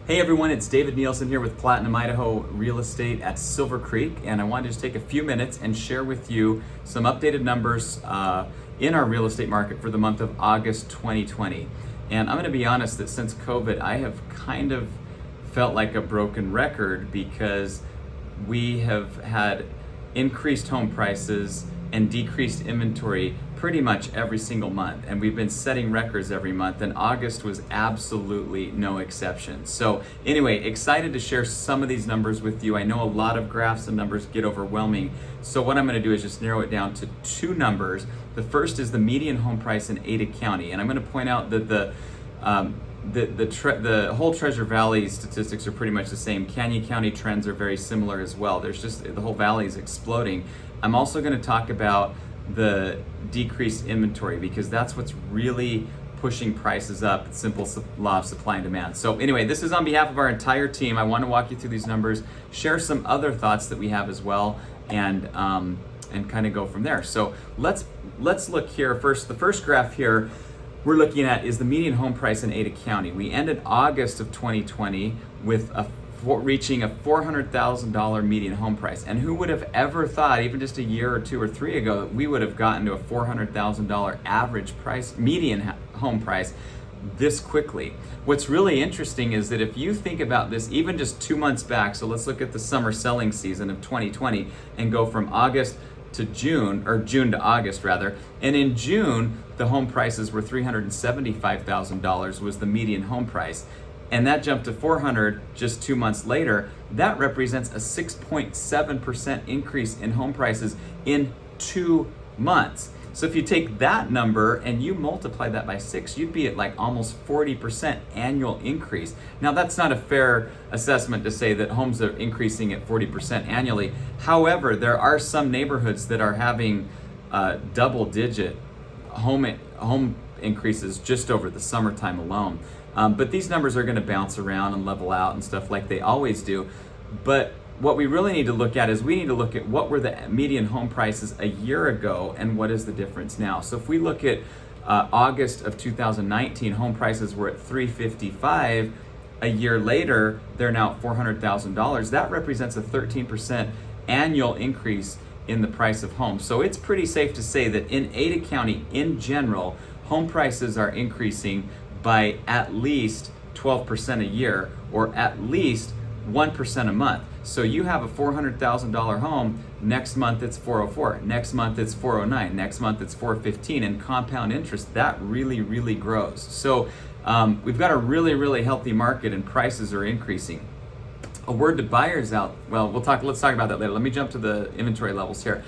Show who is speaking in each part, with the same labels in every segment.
Speaker 1: Hey everyone, it's David Nielsen here with Platinum Idaho Real Estate at Silver Creek, and I wanted to just take a few minutes and share with you some updated numbers in our real estate market for the month of August 2020. And I'm going to be honest that since COVID, I have kind of felt like a broken record because we have had increased home prices and decreased inventory pretty much every single month, and we've been setting records every month, and August was absolutely no exception. So anyway, excited to share some of these numbers with you. I know a lot of graphs and numbers get overwhelming, so what I'm going to do is just narrow it down to two numbers. The first is the median home price in Ada County, and I'm going to point out that the whole Treasure Valley statistics are pretty much the same. Canyon County trends are very similar as well. There's just, the whole valley is exploding. I'm also going to talk about the decreased inventory because that's what's really pushing prices up. It's simple law of supply and demand. So anyway, this is on behalf of our entire team. I want to walk you through these numbers, share some other thoughts that we have as well, and kind of go from there. So let's look here first. The first graph here we're looking at is the median home price in Ada County. We ended August of 2020 with reaching a $400,000 median home price. And who would have ever thought, even just a year or two or three ago, that we would have gotten to a $400,000 average price, median home price, this quickly? What's really interesting is that if you think about this even just 2 months back, so let's look at the summer selling season of 2020 and go from August to June, or June to August rather, and in June, the home prices were $375,000 was the median home price. And that jumped to 400 just 2 months later. That represents a 6.7% increase in home prices in 2 months. So if you take that number and you multiply that by 6, you'd be at like almost 40% annual increase. Now that's not a fair assessment to say that homes are increasing at 40% annually. However, there are some neighborhoods that are having double-digit home increases just over the summertime alone. But these numbers are going to bounce around and level out and stuff like they always do. But what we really need to look at is we need to look at what were the median home prices a year ago and what is the difference now. So if we look at August of 2019, home prices were at $355. A year later, they're now at $400,000. That represents a 13% annual increase in the price of homes. So it's pretty safe to say that in Ada County in general, home prices are increasing by at least 12% a year, or at least 1% a month. So you have a $400,000 home, next month it's 404, next month it's 409, next month it's 415, and compound interest, that really, really grows. So we've got a really, really healthy market and prices are increasing. A word to buyers out, well, let's talk about that later. Let me jump to the inventory levels here.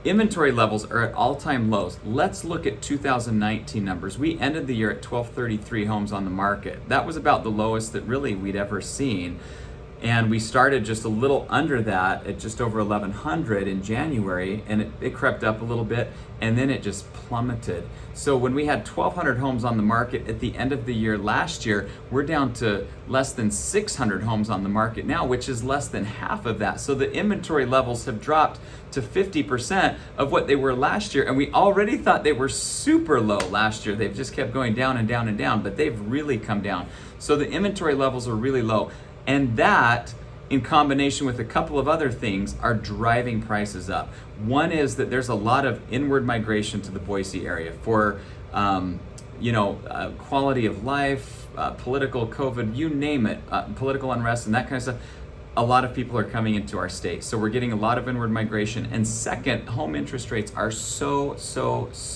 Speaker 1: Inventory levels are at all-time lows. Let's look at 2019 numbers. We ended the year at 1,233 homes on the market. That was about the lowest that really we'd ever seen. And we started just a little under that at just over 1,100 in January, and it crept up a little bit, and then it just plummeted. So when we had 1,200 homes on the market at the end of the year last year, we're down to less than 600 homes on the market now, which is less than half of that. So the inventory levels have dropped to 50% of what they were last year, and we already thought they were super low last year. They've just kept going down and down and down, but they've really come down. So the inventory levels are really low. And that, in combination with a couple of other things, are driving prices up. One is that there's a lot of inward migration to the Boise area for, quality of life, political, COVID, you name it, political unrest and that kind of stuff. A lot of people are coming into our state. So we're getting a lot of inward migration. And second, home interest rates are so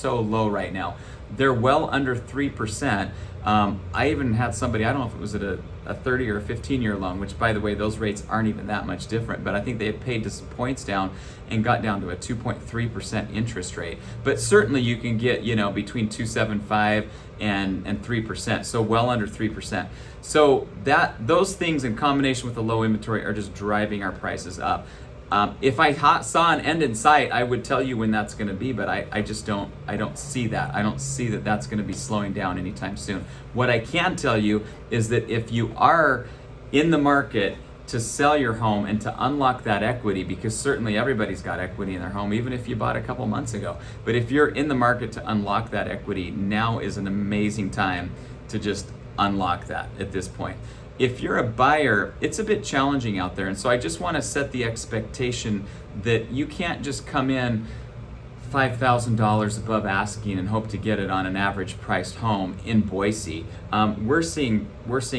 Speaker 1: low right now. They're well under 3%. I even had somebody, I don't know if it was at a 30 or a 15-year loan, which by the way, those rates aren't even that much different, but I think they had paid some points down and got down to a 2.3% interest rate. But certainly you can get, between 2.75 and 3%, so well under 3%. So those things in combination with the low inventory are just driving our prices up. If I saw an end in sight, I would tell you when that's going to be, but I just don't see that. I don't see that that's going to be slowing down anytime soon. What I can tell you is that if you are in the market to sell your home and to unlock that equity, because certainly everybody's got equity in their home, even if you bought a couple months ago. But if you're in the market to unlock that equity, now is an amazing time to just unlock that at this point. If you're a buyer, it's a bit challenging out there. And so I just want to set the expectation that you can't just come in $5,000 above asking and hope to get it on an average priced home in Boise. We're seeing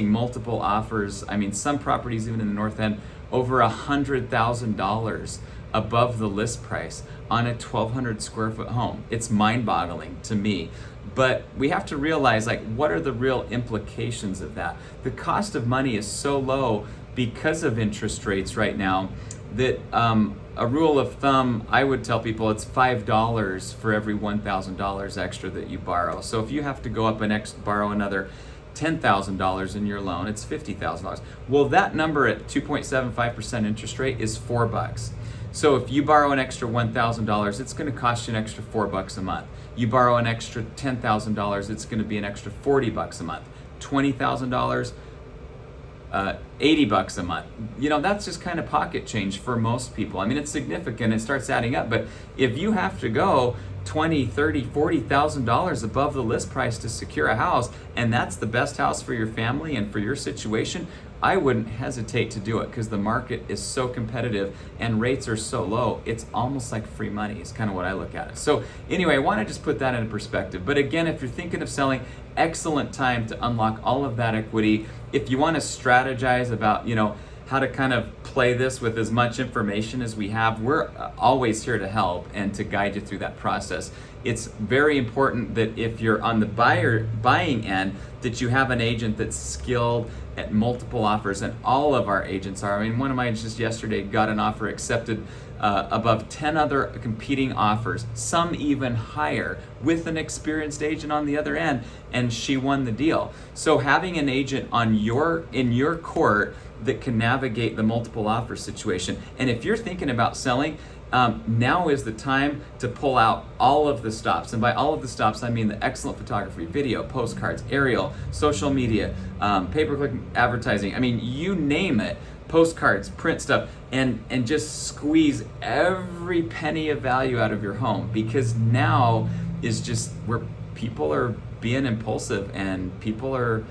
Speaker 1: multiple offers. I mean, some properties even in the North End over $100,000 above the list price on a 1,200 square foot home. It's mind-boggling to me. But we have to realize, like, what are the real implications of that? The cost of money is so low because of interest rates right now that a rule of thumb, I would tell people it's $5 for every $1,000 extra that you borrow. So if you have to go up and borrow another $10,000 in your loan, it's $50,000. Well, that number at 2.75% interest rate is $4. So if you borrow an extra $1,000, it's going to cost you an extra $4 a month. You borrow an extra $10,000, it's going to be an extra $40 a month. $20,000, $80 a month. You know, that's just kind of pocket change for most people. I mean, it's significant, it starts adding up, but if you have to go $20,000, $30,000, $40,000 above the list price to secure a house, and that's the best house for your family and for your situation, I wouldn't hesitate to do it because the market is so competitive and rates are so low. It's almost like free money is kind of what I look at it. So anyway, I want to just put that into perspective. But again, if you're thinking of selling, excellent time to unlock all of that equity. If you want to strategize about, how to kind of play this with as much information as we have, we're always here to help and to guide you through that process. It's very important that if you're on the buying end, that you have an agent that's skilled at multiple offers, and all of our agents are. I mean, one of my agents just yesterday got an offer accepted above 10 other competing offers, some even higher, with an experienced agent on the other end, and she won the deal. So having an agent in your court that can navigate the multiple offer situation. And if you're thinking about selling, now is the time to pull out all of the stops. And by all of the stops, I mean the excellent photography, video, postcards, aerial, social media, pay-per-click advertising. I mean, you name it, postcards, print stuff, and just squeeze every penny of value out of your home, because now is just where people are being impulsive and people are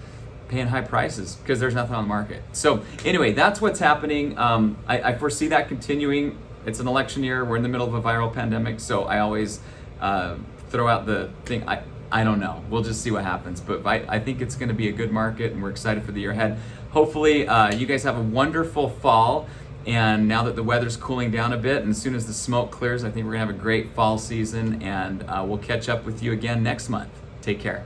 Speaker 1: paying high prices because there's nothing on the market. So anyway, that's what's happening. I foresee that continuing. It's an election year. We're in the middle of a viral pandemic, so I always throw out the thing. I don't know. We'll just see what happens. But I think it's going to be a good market, and we're excited for the year ahead. Hopefully, you guys have a wonderful fall. And now that the weather's cooling down a bit, and as soon as the smoke clears, I think we're going to have a great fall season, and we'll catch up with you again next month. Take care.